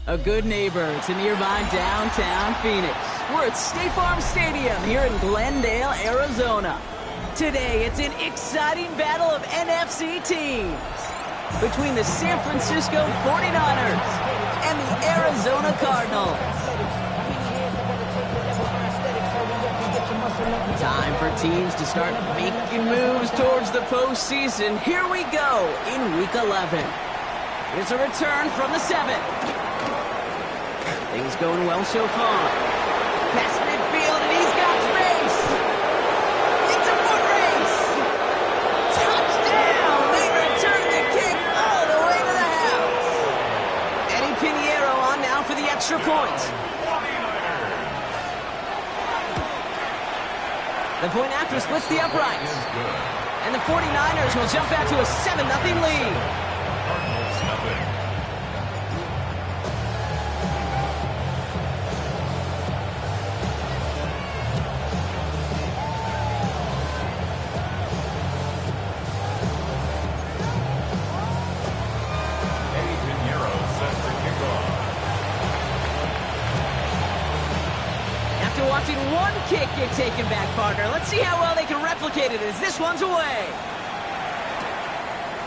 A good neighbor to nearby downtown Phoenix. We're at State Farm Stadium here in Glendale, Arizona. Today, it's an exciting battle of NFC teams between the San Francisco 49ers and the Arizona Cardinals. Time for teams to start making moves towards the postseason. Here we go in Week 11. It's a return from the 7th. Things going well so far. Past midfield, and he's got space. It's a foot race. Touchdown! They return the kick all the way to the house. Eddie Pinheiro on now for the extra point. The point after splits the uprights. And the 49ers will jump out to a 7-0 lead. Watching one kick get taken back, partner. Let's see how well they can replicate it as this one's away.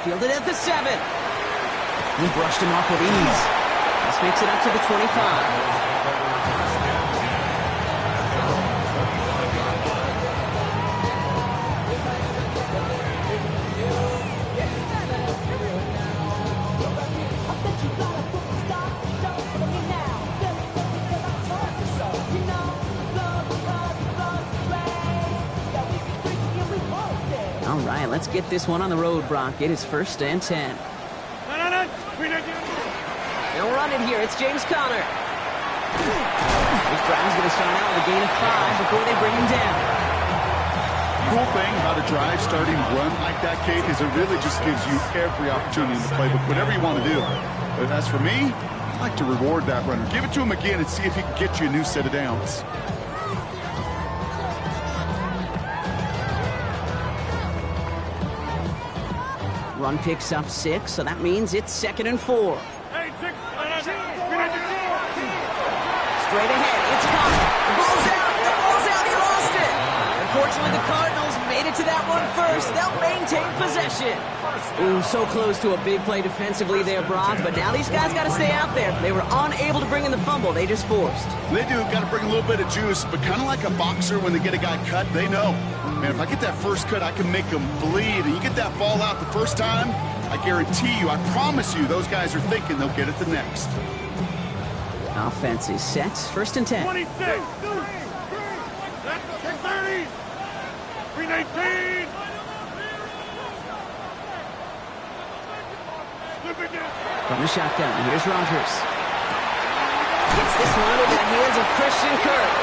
Fielded at the 7. He brushed him off with ease. This makes it up to the 25. All right, let's get this one on the road, Brock. It is 1st and 10. No. They'll run it here. It's James Conner. This drive's going to start out with a gain of 5 before they bring him down. Cool thing about a drive starting run like that, Kate, is it really just gives you every opportunity in the playbook, whatever you want to do. But as for me, I like to reward that runner. Give it to him again and see if he can get you a new set of downs. Run picks up 6, so that means it's 2nd and 4. Straight ahead, it's Conner. The ball's out, he lost it. Unfortunately, the Cardinals made it to that one first. They'll maintain possession. Ooh, so close to a big play defensively there, Brock, but now these guys got to stay out there. They were unable to bring in the fumble they just forced. They do, got to bring a little bit of juice, but kind of like a boxer when they get a guy cut, they know. Man, if I get that first cut, I can make them bleed. And you get that ball out the first time, I guarantee you, I promise you, those guys are thinking they'll get it the next. Offense is set. 1st and 10. 26. 30. 319. From the shotgun, here's Rodgers. Gets this one into the hands of Christian Kirk.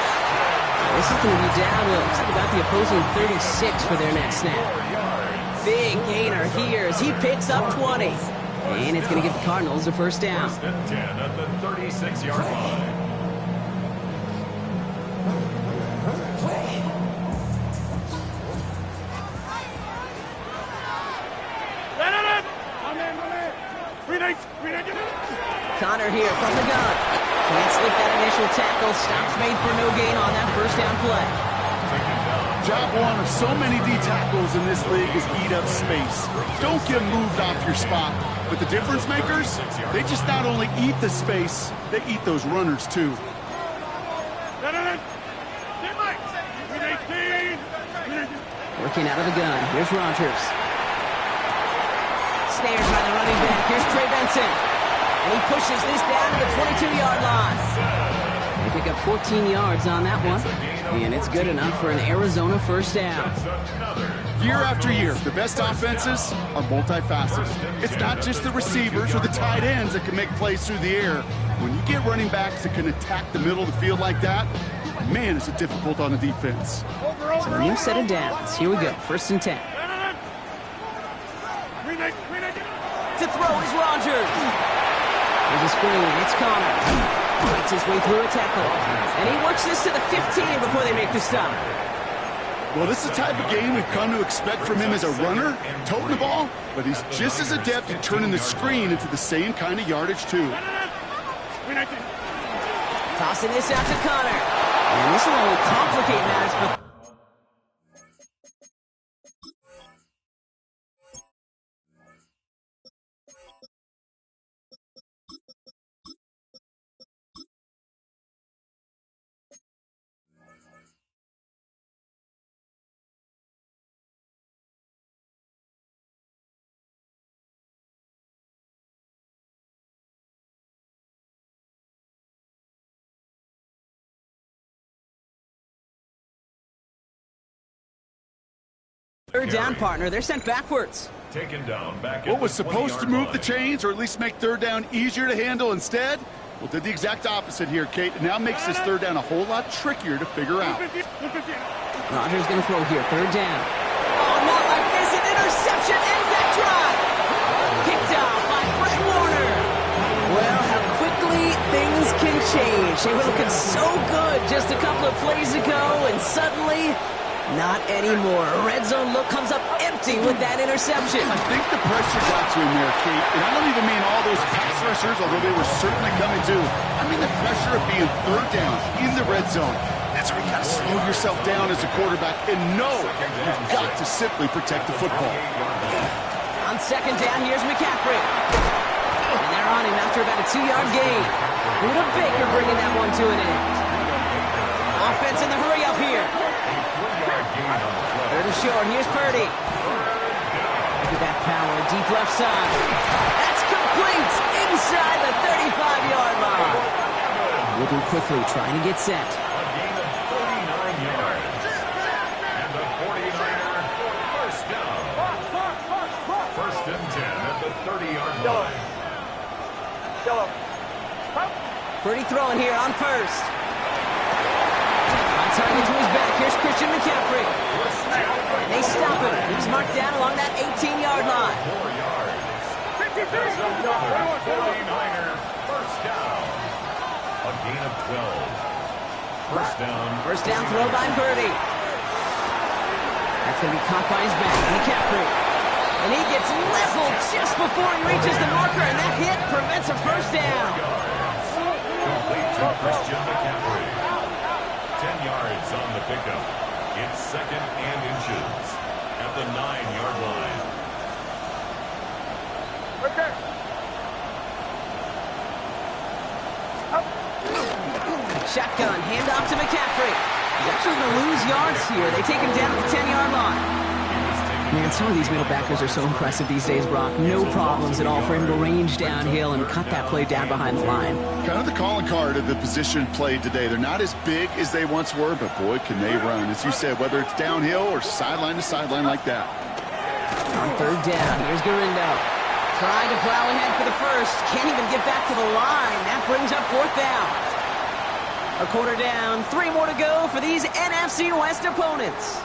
This is going to be downhill. Looks like about the opposing 36 for their next snap. Big gainer here as he picks up 20. And it's going to give the Cardinals a 1st down. 10 at the 36-yard line. Conner here from the gun. Can't slip that initial tackle. Stops made for no gain on that 1st down play. Job one of so many D tackles in this league is eat up space. Don't get moved off your spot. But the difference makers, they just not only eat the space, they eat those runners too. Working out of the gun. Here's Rodgers. Snared by the running back. Here's Trey Benson. And he pushes this down to the 22-yard line. They pick up 14 yards on that one. And it's good enough for an Arizona 1st down. Year after year, the best offenses are multifaceted. It's not just the receivers or the tight ends that can make plays through the air. When you get running backs that can attack the middle of the field like that, man, is it difficult on the defense. So a new set of downs. Here we go. 1st and 10. To throw is Rodgers. There's a screen. It's Conner. Fights his way through a tackle. And he works this to the 15 before they make the stop. Well, this is the type of game we've come to expect from him as a runner, toting the ball, but he's just as adept at turning the screen into the same kind of yardage, too. Tossing this out to Conner. And this will only complicate matters for... Third down, partner. They're sent backwards. Taken down back. What was supposed to move the chains or at least make 3rd down easier to handle instead? Well, did the exact opposite here, Kate. It now makes this 3rd down a whole lot trickier to figure out. Rodgers going to throw here. 3rd down. Oh, not like this. An interception ends that drive. Picked off by Fred Warner. Well, how quickly things can change. They were looking so good just a couple of plays ago, and suddenly... not anymore. A red zone look comes up empty with that interception. I think the pressure got to him there, Kate. And I don't even mean all those pass rushers, although they were certainly coming too. I mean the pressure of being 3rd down in the red zone. That's where you got to slow yourself down as a quarterback and know you've got to simply protect the football. On 2nd down, here's McCaffrey. And they're on him after about a 2-yard gain. Buda Baker bringing that one to an end. Offense in the hurry up here. 3rd and short. Here's Purdy. Look at that power. Deep left side. That's complete inside the 35-yard line. Moving quickly, trying to get set. A gain of 49 yards. And the 49er 1st down. 1st and 10 at the 30-yard line. Pretty throwing here on first. On target to his back. Here's Christian McCaffrey. And they stop him. He's marked down along that 18-yard line. 4 yards. That's another 49er first down. A gain of 12. First down. First down throw by Purdy. That's going to be caught by his back. McCaffrey. And he gets leveled just before he reaches the marker, and that hit prevents a first down. Complete to Christian McCaffrey. 10 yards on the pickup. It's second and inches at the 9-yard line. Shotgun, handoff to McCaffrey. He's actually going to lose yards here. They take him down at the 10-yard line. Man, some of these middle backers are so impressive these days, Brock. No problems at all for him to range downhill and cut that play down behind the line. Kind of the calling card of the position played today. They're not as big as they once were, but boy, can they run. As you said, whether it's downhill or sideline to sideline like that. On third down, here's Garindo. Trying to plow ahead for the first. Can't even get back to the line. That brings up fourth down. A quarter down, 3 more to go for these NFC West opponents.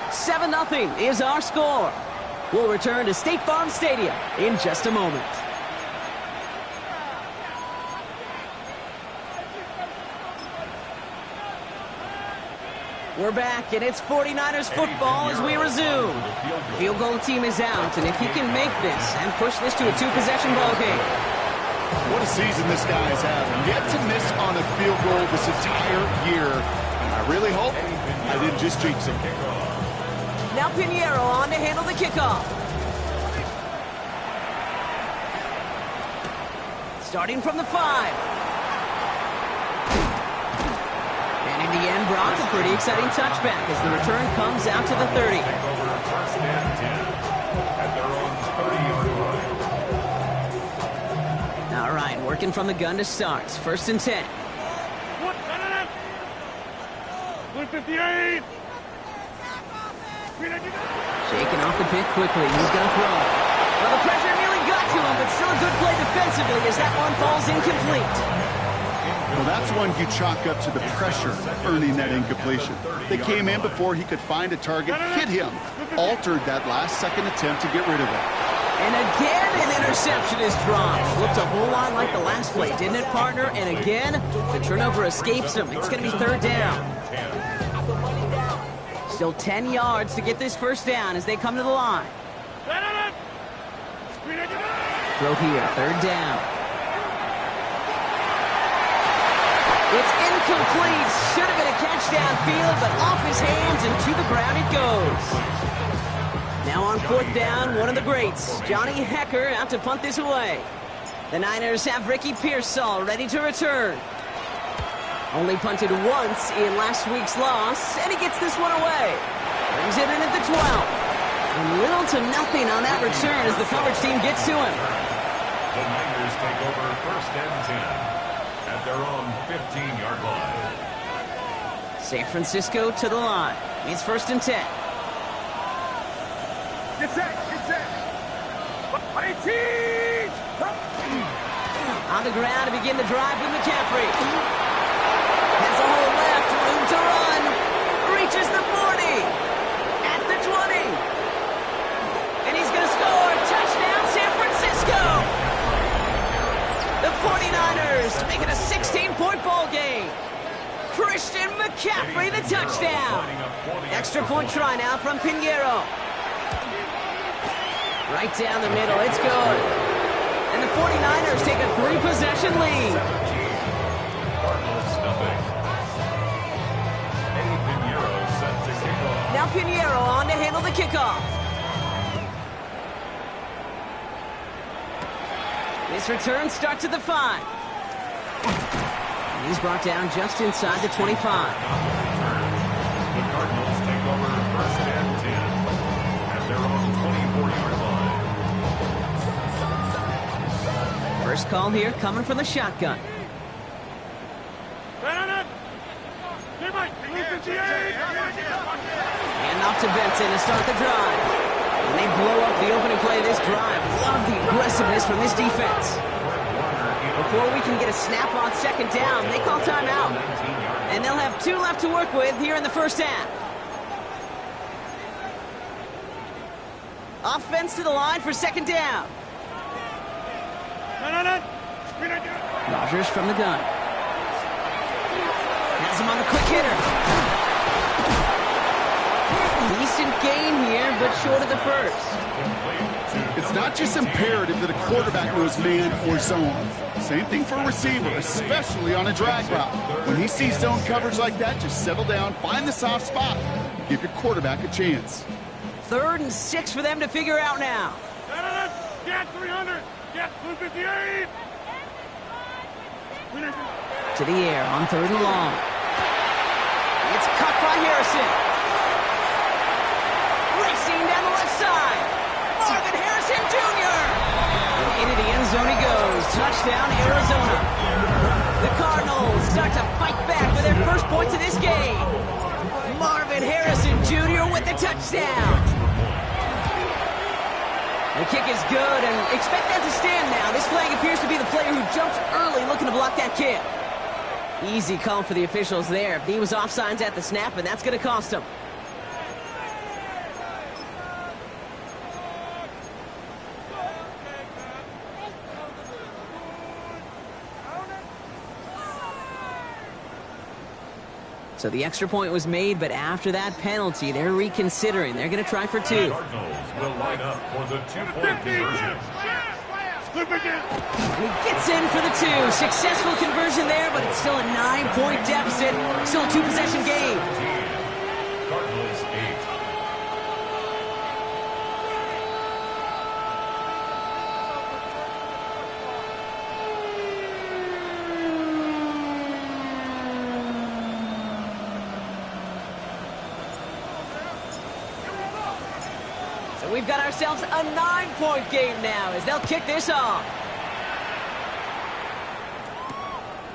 7-0 is our score. We'll return to State Farm Stadium in just a moment. We're back, and it's 49ers football as we resume. The field goal team is out, and if he can make this and push this to a 2-possession ball game. What a season this guy has had. Yet to miss on a field goal this entire year. And I really hope I didn't just jinx him. Now Pinheiro on to handle the kickoff. Starting from the 5. And in the end, Brock, a pretty exciting touchback as the return comes out to the 30. First and 10 at their own 30-yard line. All right, working from the gun to start. First and 10. 158. Shaking off the pick quickly. He's going to throw. Well, the pressure nearly got to him, but still a good play defensively as that one falls incomplete. Well, that's one you chalk up to the pressure earning that incompletion. They came in before he could find a target, hit him, altered that last-second attempt to get rid of it. And again, an interception is dropped. Looked a whole lot like the last play, didn't it, partner? And again, the turnover escapes him. It's going to be third down. Still 10 yards to get this first down as they come to the line. Throw here, third down. It's incomplete. Should have been a catch downfield, but off his hands and to the ground it goes. Now on fourth down, one of the greats, Johnny Hecker, out to punt this away. The Niners have Ricky Pearsall ready to return. Only punted once in last week's loss, and he gets this one away. Brings it in at the 12. And little to nothing on that return as the coverage team gets to him. The Niners take over first and 10 at their own 15-yard line. San Francisco to the line. It's first and 10. Get set. 18. On the ground to begin the drive with McCaffrey. Has a hole left, room to run. Reaches the 40. At the 20. And he's going to score. Touchdown, San Francisco. The 49ers make it a 16-point ball game. Christian McCaffrey, the touchdown. Extra point try now from Pinheiro. Right down the middle, it's good. And the 49ers take a 3-possession lead. Cardinals nothing. Pinheiro set to kick off. Now Pinheiro on to handle the kickoff. This return starts at the 5. And he's brought down just inside the 25. The Cardinals take over first and 10 at their own 24-yard line. First call here coming from the shotgun. And off to Benson to start the drive. And they blow up the opening play of this drive. Love the aggressiveness from this defense. before we can get a snap on second down, they call timeout. And they'll have 2 left to work with here in the first half. Offense to the line for second down. Rodgers from the gun. Has him on the quick hitter. Decent gain here, but short of the first. It's not just imperative that a quarterback knows man or zone. Same thing for a receiver, especially on a drag route. When he sees zone coverage like that, just settle down, find the soft spot, give your quarterback a chance. 3rd and 6 for them to figure out now. Get 300! Get 258! To the air on 3rd and long. It's cut by Harrison. Racing down the left side. Marvin Harrison Jr. And into the end zone he goes. Touchdown, Arizona. The Cardinals start to fight back for their first points of this game. Marvin Harrison Jr. with the touchdown. The kick is good, and expect that to stand now. This flag appears to be the player who jumps early looking to block that kick. Easy call for the officials there. He was offsides at the snap, and that's going to cost him. So the extra point was made, but after that penalty, they're reconsidering. They're going to try for 2. The Cardinals will line up for the 2-point conversion. And he gets in for the 2. Successful conversion there, but it's still a 9-point deficit. Still a 2-possession game. Cardinals 8. So we've got ourselves a 9-point game now as they'll kick this off.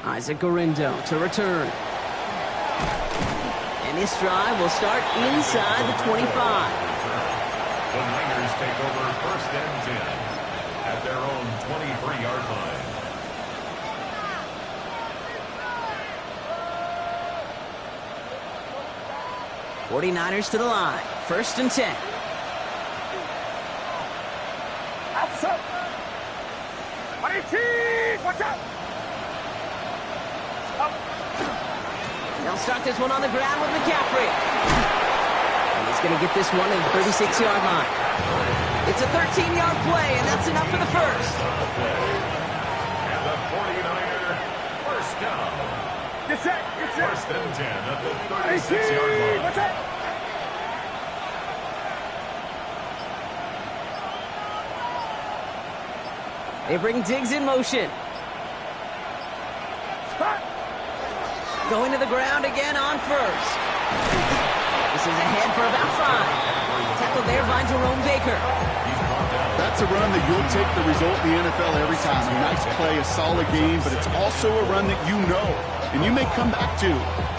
Isaac Gorindo to return. And this drive will start inside the 25. The Niners take over 1st and 10 at their own 23-yard line. '49ers to the line. 1st and 10. Watch out! They'll start this one on the ground with McCaffrey. And he's going to get this one at the 36-yard line. It's a 13-yard play, and that's enough for the first. And the 49er first down. Get set! Get set! 1st and 10 at the 36-yard line. Watch out! They bring Diggs in motion. Going to the ground again on 1st. This is ahead for about 5. Tackled there by Jerome Baker. That's a run that you'll take the result in the NFL every time. A nice play, a solid game, but it's also a run that you know, and you may come back to,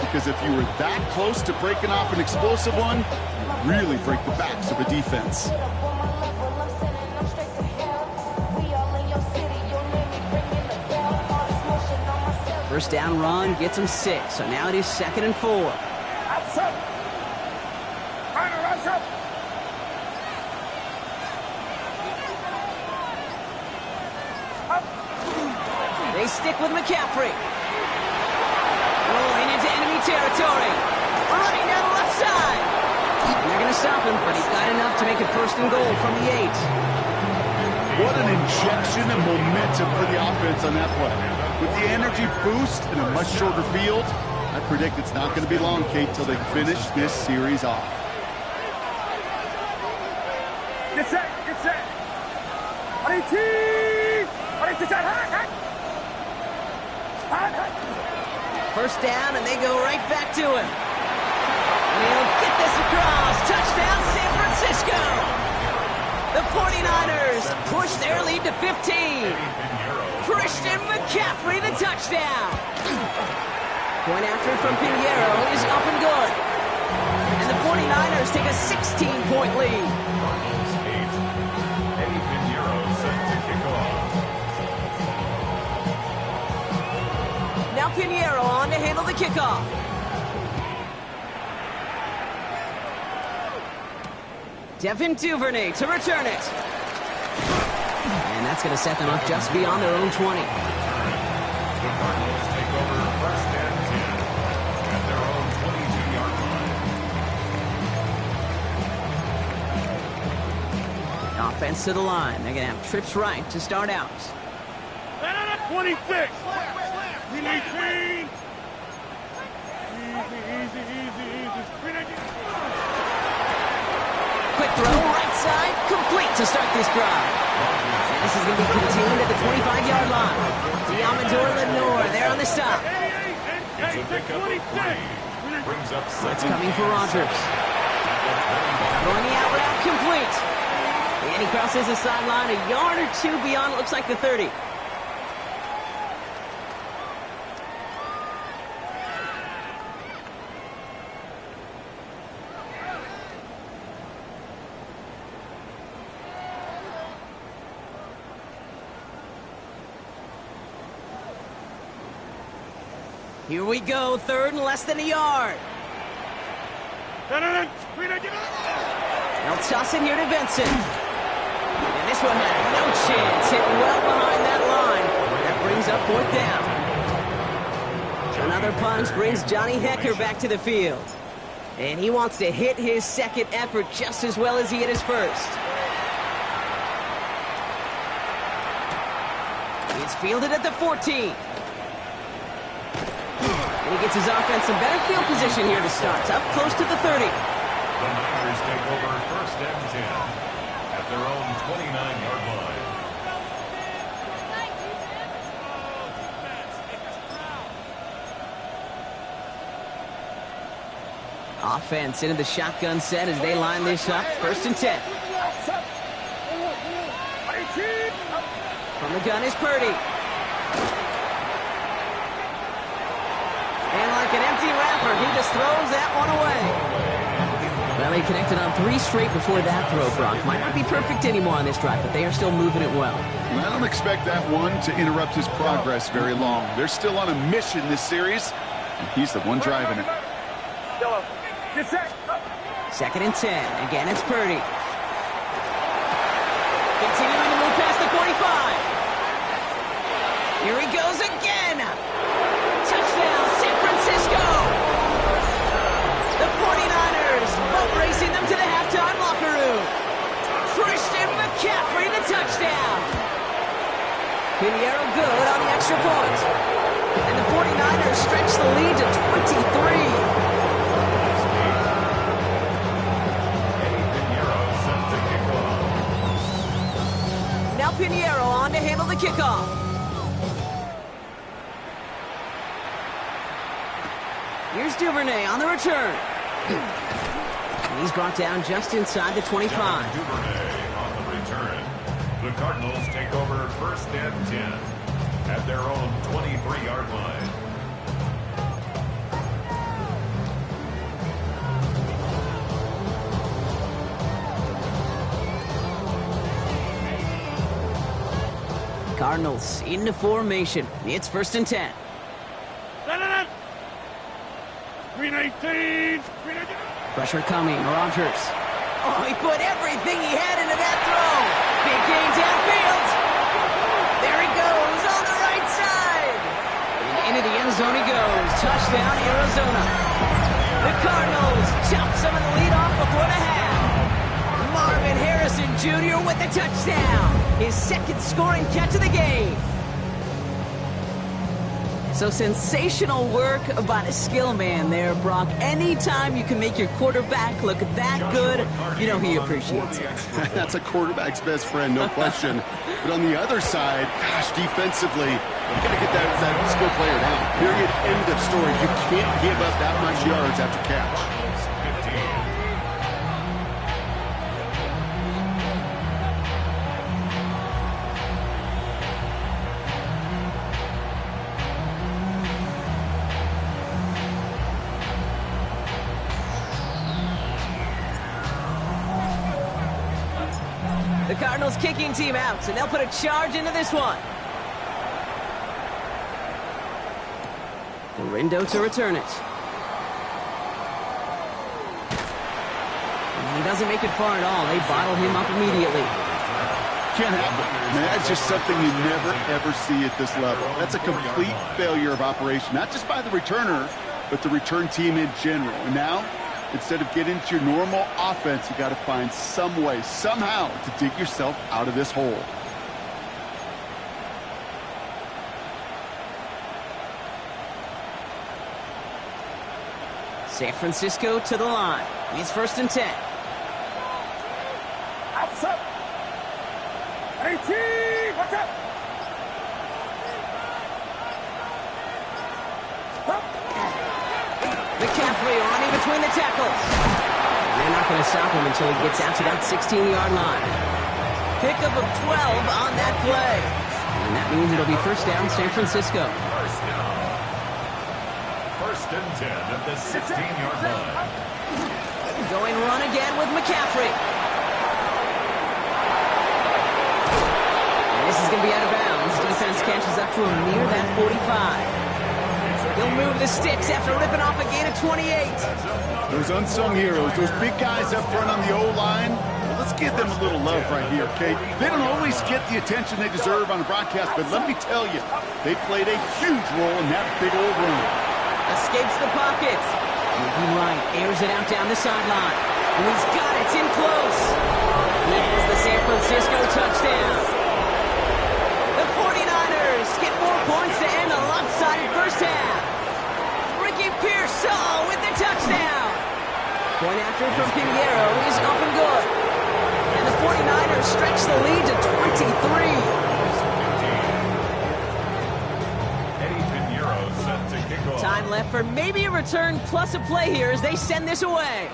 because if you were that close to breaking off an explosive one, you really break the backs of a defense. First down run gets him 6, so now it is 2nd and 4. They stick with McCaffrey. Rolling into enemy territory. Running down the left side. And they're going to stop him, but he got enough to make it 1st and goal from the 8. What an injection of momentum for the offense on that play. With the energy boost in a much shorter field, I predict it's not going to be long, Kate, till they finish this series off. Get set! Get set! First down, and they go right back to him. And he'll get this across. Touchdown, San Francisco! The 49ers push their lead to 15. Christian McCaffrey, the touchdown. Point after from Pinheiro is up and good. And the 49ers take a 16-point lead. Cardinals 8. Eddie Pinheiro set to kick off. Pinheiro on to handle the kickoff. Devin Duvernay to return it. And that's going to set them up just beyond their own 20. The Cardinals take over first and 10 at their own 22-yard line. Offense to the line. They're going to have trips right to start out. 26. We need change. Easy. Quick throw, right side, complete to start this drive. And this is going to be contained at the 25-yard line. Diamador Lenore there on the stop. It's a pickup of 3. Brings up It's coming for Rogers. Going the out route, complete. And he crosses the sideline a yard or two beyond, it looks like the 30. Here we go, third and less than a yard. They'll toss it here to Vincent. And this one had no chance, hit well behind that line. That brings up fourth down. Another punch brings Johnny Hecker back to the field. And he wants to hit his second effort just as well as he hit his first. It's fielded at the 14. And he gets his offense some better field position here to start. Up close to the 30. The Niners take over first and 10 at their own 29-yard line. Offense into the shotgun set as they line this up. First and 10. From the gun is Purdy. And like an empty wrapper, he just throws that one away. Well, they connected on 3 straight before that throw, Brock. Might not be perfect anymore on this drive, but they are still moving it well. I don't expect that one to interrupt his progress very long. They're still on a mission this series, and he's the one driving it. Second and 10. Again, it's Purdy. Continuing to move past the 45. Here he goes again. Touchdown, San Francisco. The 49ers boat racing them to the halftime locker room. Christian McCaffrey the touchdown. Pinheiro good on the extra point. And the 49ers stretch the lead to 23. Now Pinheiro on to handle the kickoff. Here's Duvernay on the return. And he's brought down just inside the 25. Duvernay on the return. The Cardinals take over first and 10 at their own 23-yard line. Cardinals into formation. It's first and 10. 319. Pressure coming. Rogers. Oh, he put everything he had into that throw. Big game downfield. There he goes on the right side. And into the end zone he goes. Touchdown, Arizona. The Cardinals chop some of the lead off before the half. Marvin Harrison Jr. with the touchdown. His second scoring catch of the game. So sensational work by the skill man there, Brock. Anytime you can make your quarterback look that good, you know he appreciates it. That's a quarterback's best friend, no question. But on the other side, gosh, defensively, you got to get that skill player down. Period. End of story. You can't give up that much yards after catch. 15. The Cardinals kicking team out, and they'll put a charge into this one. Rindo to return it. And he doesn't make it far at all. They bottle him up immediately. Can't happen. Man, that's just something you never, ever see at this level. That's a complete failure of operation, not just by the returner, but the return team in general. And now, instead of getting into your normal offense, you got to find some way, somehow, to dig yourself out of this hole. San Francisco to the line. It's 1st and 10. Outside. 18. Watch out. McCaffrey running between the tackles. And they're not going to stop him until he gets out to that 16-yard line. Pickup of 12 on that play. And that means it'll be 1st down, San Francisco. 1st down. 1st and 10 at the 16-yard line. Going run again with McCaffrey. And this is going to be out of bounds. Defense catches up to him near that 45. He'll move the sticks after ripping off a gain of 28. Those unsung heroes, those big guys up front on the O-line, well, let's give them a little love right here, okay? They don't always get the attention they deserve on the broadcast, but let me tell you, they played a huge role in that big old run. Escapes the pocket. Moving right, airs it out down the sideline. And he's got it, it's in close. He has the San Francisco touchdown. The 49ers get more points to end a lopsided first half. Ricky Pearsall with the touchdown. Point after from Pinheiro is up and good. And the 49ers stretch the lead to 23. Time left for maybe a return plus a play here as they send this away.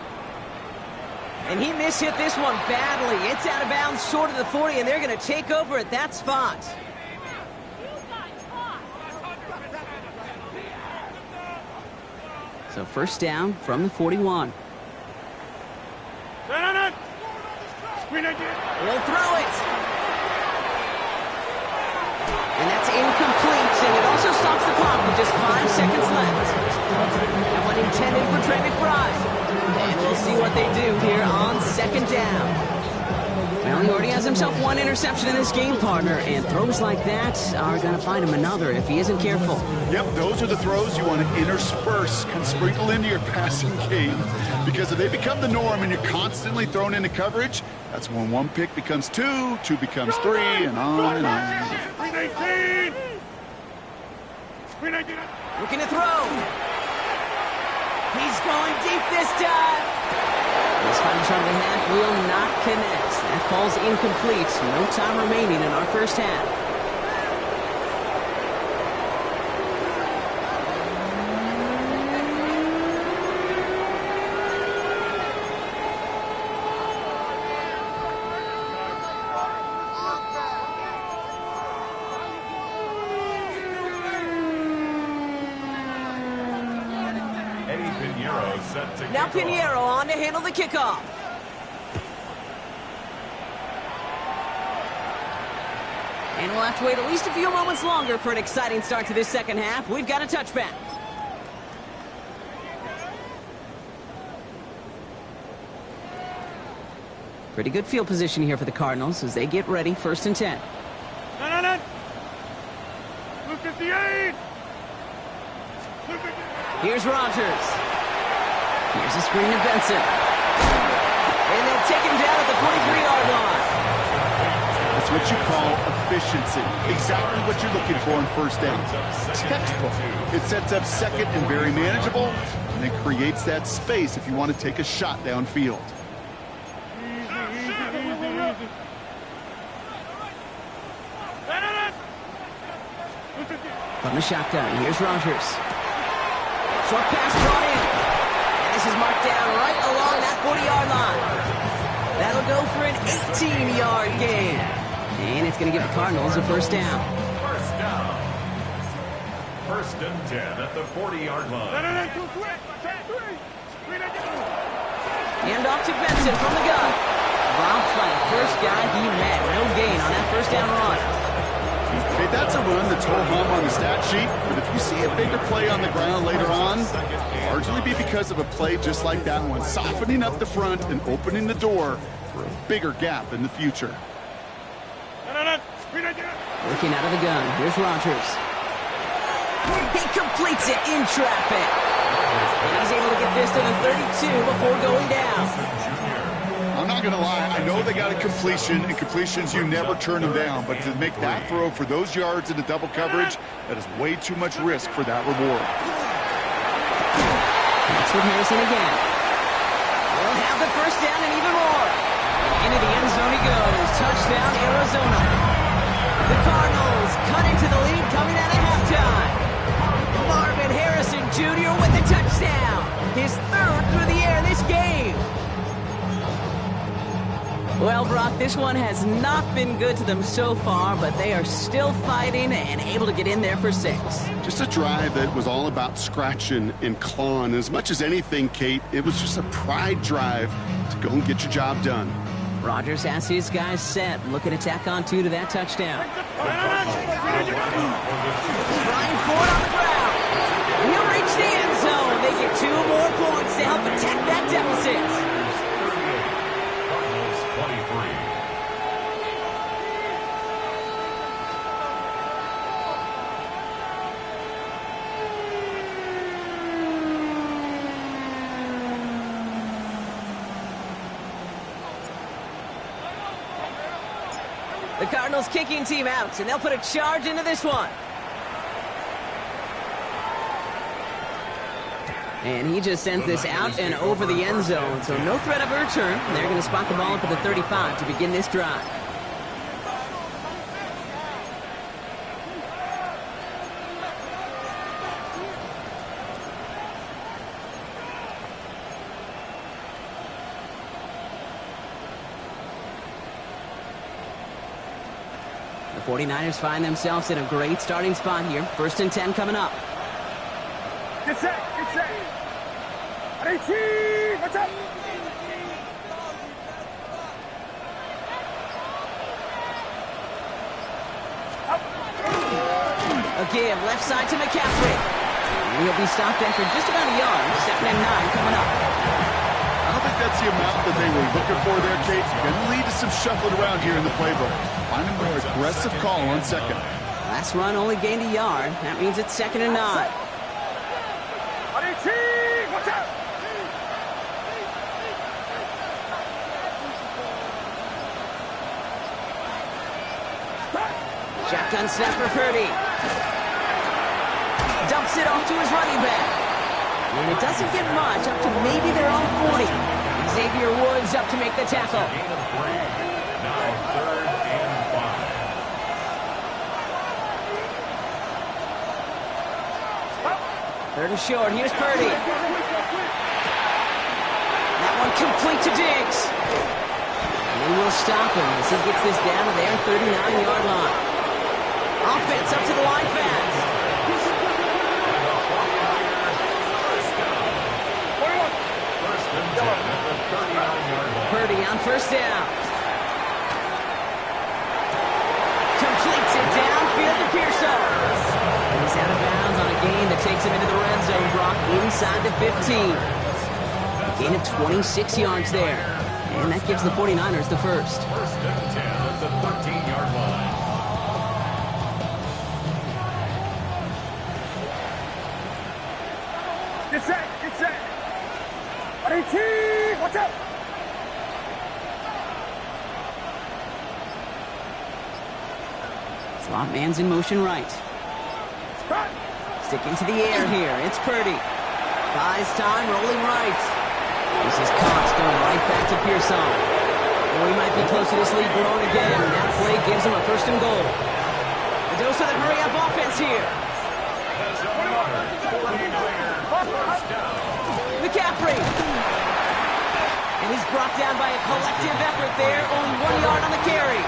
And he mishit this one badly. It's out of bounds short of the 40, and they're going to take over at that spot. So 1st down from the 41. He'll throw it. And that's incomplete, and it also stops the clock with just 5 seconds left. That one intended for Trey McBride. And we'll see what they do here on 2nd down. Well, he already has himself 1 interception in this game, partner, and throws like that are going to find him another if he isn't careful. Yep, those are the throws you want to intersperse and sprinkle into your passing game, because if they become the norm and you're constantly thrown into coverage, that's when 1 pick becomes 2, 2 becomes 3, and on and on. Looking to throw. He's going deep this time. This final shot of the half will not connect. That falls incomplete. No time remaining in our first half. Now Pinheiro on to handle the kickoff. And we'll have to wait at least a few moments longer for an exciting start to this second half. We've got a touchback. Pretty good field position here for the Cardinals as they get ready, 1st and 10. Look at the 8. Here's Rodgers. Here's a screen to Benson. And they'll take him down at the 43-yard line. That's what you call efficiency. Exactly what you're looking for in 1st down. Textbook. It sets up 2nd and very manageable, and it creates that space if you want to take a shot downfield. From the shotgun, here's Rodgers. Short pass brought in. And this is marked down right along that 40-yard line. That'll go for an 18-yard gain. And it's going to give the Cardinals a 1st down. 1st down. 1st and 10 at the 40-yard line. Hand off to Benson from the gun. Dropped by the first guy he met. No gain on that 1st down run. Hey, that's a run that's ho-hum on the stat sheet, but if you see a bigger play on the ground later on, largely be because of a play just like that one, softening up the front and opening the door for a bigger gap in the future. Looking out of the gun, here's Rodgers. He completes it in traffic. And he's able to get this to the 32 before going down. I'm not going to lie, I know they got a completion, and completions, you never turn them down, but to make that throw for those yards in the double coverage, that is way too much risk for that reward. That's with Harrison again. They'll have the first down and even more. Into the end zone he goes. Touchdown, Arizona. The Cardinals cut into the lead coming out of halftime. Marvin Harrison Jr. with the touchdown. His third through the air this game. Well, Brock, this one has not been good to them so far, but they are still fighting and able to get in there for 6. Just a drive that was all about scratching and clawing. As much as anything, Kate, it was just a pride drive to go and get your job done. Rodgers has his guys set, looking to tack on 2 to that touchdown. Trying for it on the ground. He'll reach the end zone. They get 2 more points to help protect that deficit. Cardinals 23. The Cardinals kicking team out, and they'll put a charge into this one. And he just sends this out and over the end zone, so no threat of a return. They're going to spot the ball up at the 35 to begin this drive. The 49ers find themselves in a great starting spot here. 1st and 10 coming up. Get set, get set. 18, watch out. A give, left side to McCaffrey. And he'll be stopped after just about a yard. 2nd and 9 coming up. I don't think that's the amount that they were looking for there, Kate. Going to lead to some shuffling around here in the playbook. Find a more aggressive call on 2nd. Last run only gained a yard. That means it's 2nd and 9. 18, watch out. Shotgun snap for Purdy. Dumps it off to his running back. And it doesn't get much, up to maybe their own 40. Xavier Woods up to make the tackle. Gain of 3. Now 3rd and 5. 3rd and short, here's Purdy. That one complete to Diggs. And they will stop him as he gets this down to their 39-yard line. Offense up to the line fast. Purdy on 1st down. Completes it downfield to Pearson. He's out of bounds on a gain that takes him into the red zone, Brock, inside the 15. A gain of 26 yards there. And that gives the 49ers the first. 1st and 10 at the 13-yard line. Get set, get set. 18, watch out. Slot man's in motion right. Sticking to the air here. It's Purdy. Buys time, rolling right. This is Cox going right back to Pearson. Oh, he might be close to this lead growing again. That play gives him a 1st and goal. A dose of the hurry-up offense here. McCaffrey. And he's brought down by a collective effort there. Only 1 yard on the carry.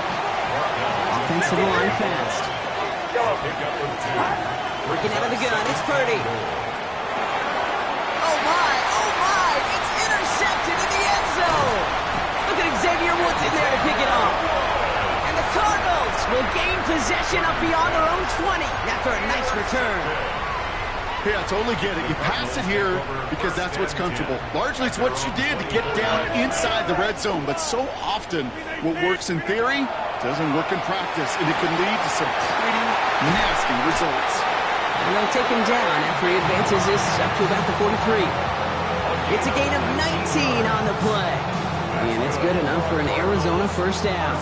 Offensive line fast. Working out of the gun, it's Purdy. Oh my, it's intercepted in the end zone. Look at Xavier Woods in there to pick it off. And the Cardinals will gain possession up beyond their own 20 after a nice return. Yeah, I totally get it. You pass it here because that's what's comfortable. Largely, it's what you did to get down inside the red zone. But so often, what works in theory doesn't work in practice, and it can lead to some pretty nasty results. And they'll take him down after he advances this up to about the 43. It's a gain of 19 on the play. And it's good enough for an Arizona first down.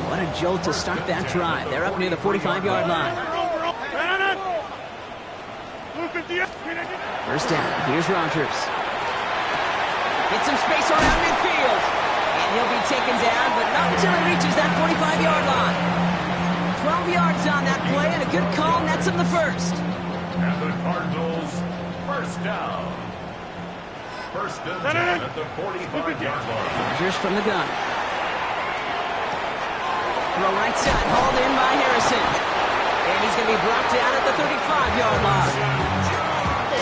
What a jolt to start that drive. They're up near the 45-yard line. First down. Here's Rodgers. Get some space around midfield. And he'll be taken down, but not until he reaches that 45-yard line. 12 yards on that play, and a good call nets him the first. And the Cardinals, first down. First and 10 at the 45-yard line. Rodgers from the gun. Throw right side, hauled in by Harrison. And he's going to be brought down at the 35-yard line.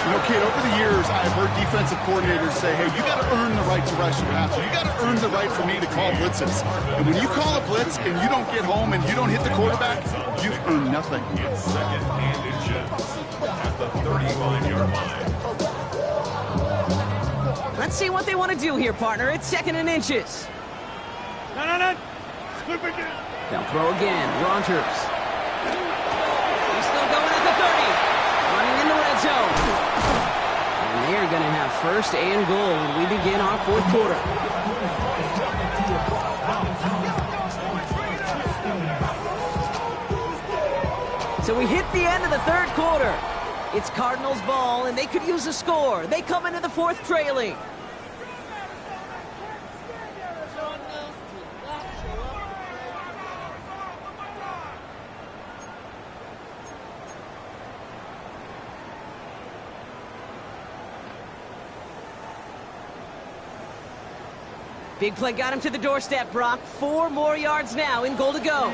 You know, kid, over the years, I've heard defensive coordinators say, hey, you got to earn the right to rush your passer. You got to earn the right for me to call blitzes. And when you call a blitz and you don't get home and you don't hit the quarterback, you've earned nothing. It's second and inches at the 35-yard line. Let's see what they want to do here, partner. It's second and inches. They'll throw again. Rodgers. He's still going at the 30. Running in the red zone. And they are going to have first and goal when we begin our fourth quarter. So we hit the end of the third quarter. It's Cardinals ball, and they could use a score. They come into the fourth trailing. Big play got him to the doorstep, Brock. 4 more yards now in goal to go.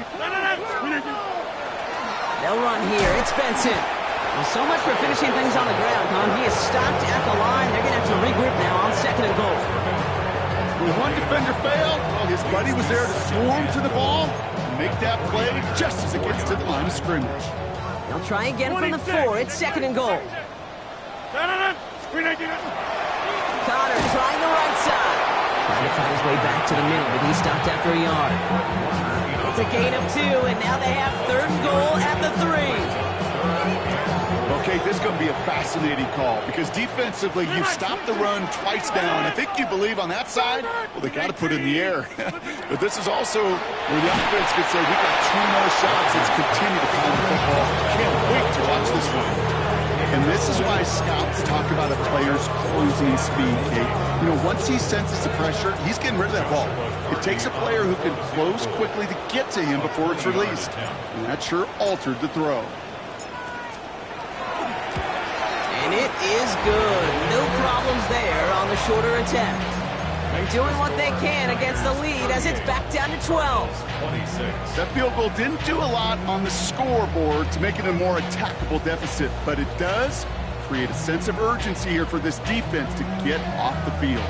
They'll run here. It's Benson. Well, so much for finishing things on the ground, huh? He is stopped at the line. They're going to have to regroup now on second and goal. When one defender failed, well, his buddy was there to swarm to the ball and make that play just as it gets to the line of scrimmage. They'll try again from the 4. It's second and goal. Connor trying the right side. Trying to find his way back to the middle, but he stopped after a yard. It's a gain of 2, and now they have third and goal at the 3. Okay, this is going to be a fascinating call because defensively, you've stopped the run twice now, and I think you believe on that side, well, they got to put it in the air. But this is also where the offense could say, we got 2 more shots. Let's continue to play the football. Can't wait to watch this one. And this is why scouts talk about a player's closing speed, Kate. You know, once he senses the pressure, he's getting rid of that ball. It takes a player who can close quickly to get to him before it's released. And that sure altered the throw. And it is good. No problems there on the shorter attempt. They're doing what they can against the lead as it's back down to 12. 26. That field goal didn't do a lot on the scoreboard to make it a more attackable deficit, but it does create a sense of urgency here for this defense to get off the field.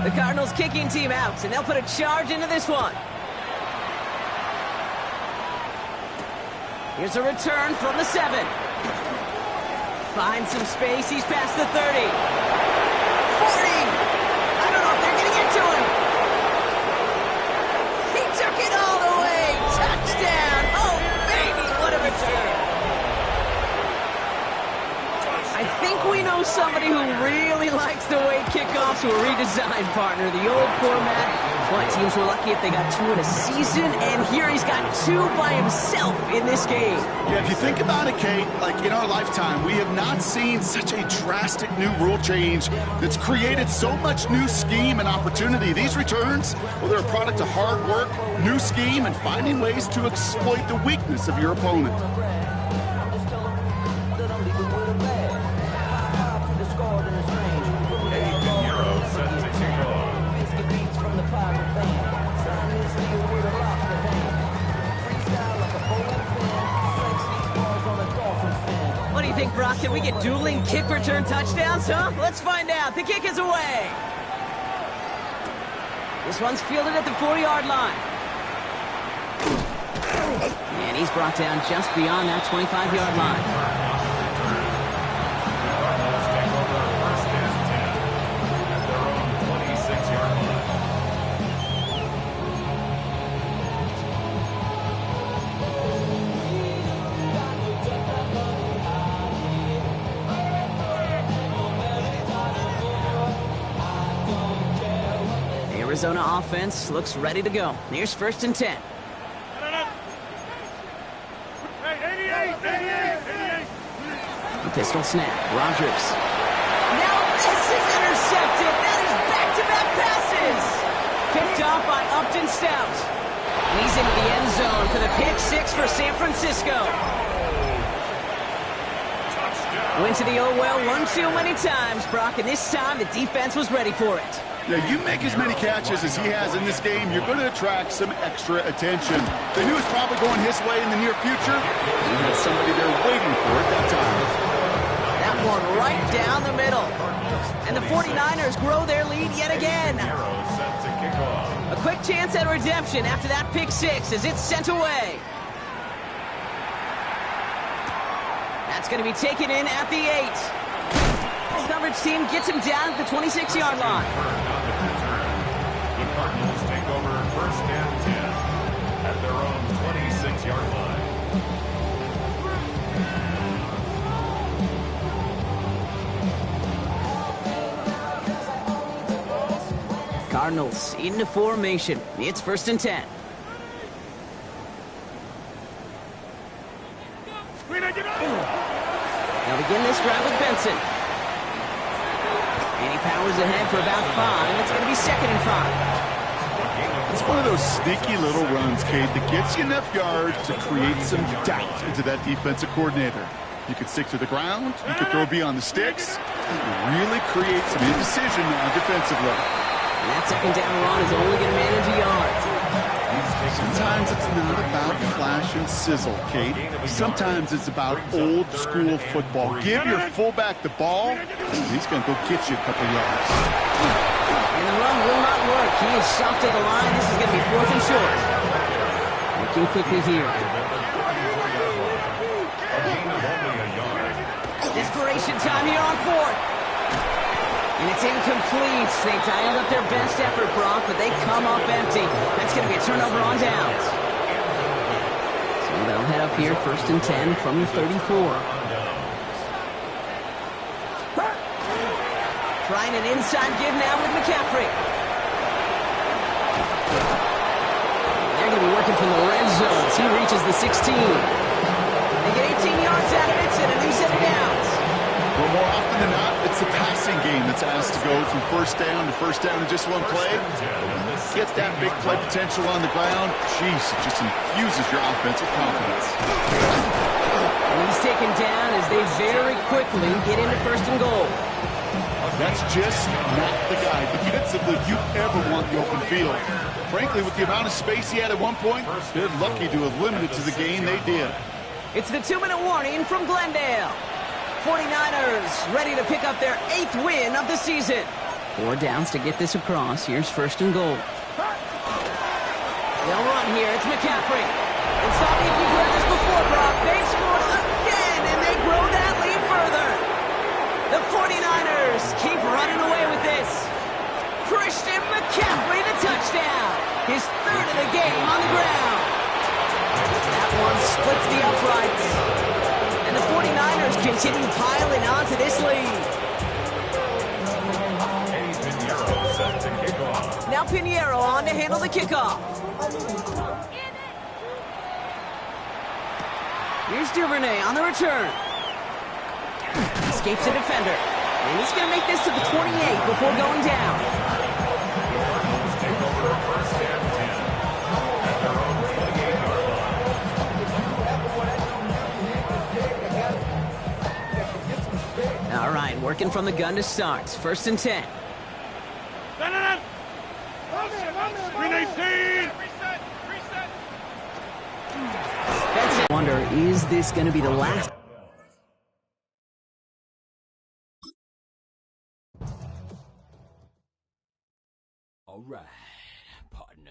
The Cardinals kicking team out, and they'll put a charge into this one. Here's a return from the 7. Finds some space. He's past the 30. 40. I don't know if they're getting into him. He took it all the way. Touchdown. Oh, baby, what a return. I think we know somebody who really likes the way kickoffs were redesigned, partner. The old format. Well, teams were lucky if they got 2 in a season, and here he's got 2 by himself in this game. Yeah, if you think about it, Kate, like in our lifetime, we have not seen such a drastic new rule change that's created so much new scheme and opportunity. These returns, well, they're a product of hard work, new scheme, and finding ways to exploit the weakness of your opponent. Brock, can we get dueling kick return touchdowns, huh? Let's find out. The kick is away. This one's fielded at the 40-yard line. And he's brought down just beyond that 25-yard line. Arizona offense looks ready to go. Here's 1st and 10. Pistol snap. Rodgers. Now this is intercepted. That is back-to-back passes. Picked off by Upton Stout. And he's into the end zone for the pick 6 for San Francisco. Went to the oh-well one too many times, Brock, and this time the defense was ready for it. Yeah, you make as many catches as he has in this game, you're going to attract some extra attention. They knew it was probably going his way in the near future. He had somebody there waiting for it that time. That one right down the middle. And the 49ers grow their lead yet again. A quick chance at redemption after that pick 6 as it's sent away. That's going to be taken in at the 8. Coverage team gets him down at the 26-yard line. The Cardinals take over 1st and 10 at their own 26-yard line. Cardinals into formation. It's 1st and 10. They'll begin this drive with Benson. And he powers ahead for about 5. It's going to be 2nd and 5. It's one of those sneaky little runs, Kate, that gets you enough yards to create some doubt into that defensive coordinator. You could stick to the ground, you could throw beyond the sticks, really create some indecision defensively. And that 2nd down run is only going to manage a yard. Sometimes it's not about flash and sizzle, Kate. Sometimes it's about old school football. Give your fullback the ball, and he's going to go get you a couple yards. And the run will not work. He is soft at the line. This is going to be 4th and short. Looking quickly here. Desperation time here on 4th. And it's incomplete. They dialed up their best effort, Brock, but they come up empty. That's going to be a turnover on downs. So they'll head up here, 1st and 10 from the 34. Trying an inside give now with McCaffrey. They're going to be working from the red zone as he reaches the 16. They get 18 yards out of it and a new set of downs. Well, more often than not, it's the passing game that's asked to go from 1st down to 1st down in just one play. Get that big play potential on the ground. Jeez, it just infuses your offense with confidence. And he's taken down as they very quickly get into 1st and goal. That's just not the guy defensively you ever want the open field. Frankly, with the amount of space he had at one point, they're lucky to have limited to the game they did. It's the 2-minute warning from Glendale. 49ers ready to pick up their 8th win of the season. 4 downs to get this across. Here's 1st and goal. They'll run here. It's McCaffrey. And stop me if you've heard this before, Brock. They've scored again, and they grow that lead further. The 49ers keep running away with this. Christian McCaffrey, the touchdown. His 3rd of the game on the ground. That one splits the uprights. And the 49ers continue piling onto this lead. Now Pinheiro on to handle the kickoff. Here's Duvernay on the return. Escapes a defender. And he's going to make this to the 28 before going down. All right, working from the gun to start. 1st and 10. Wonder, is this going to be the last? All right, partner.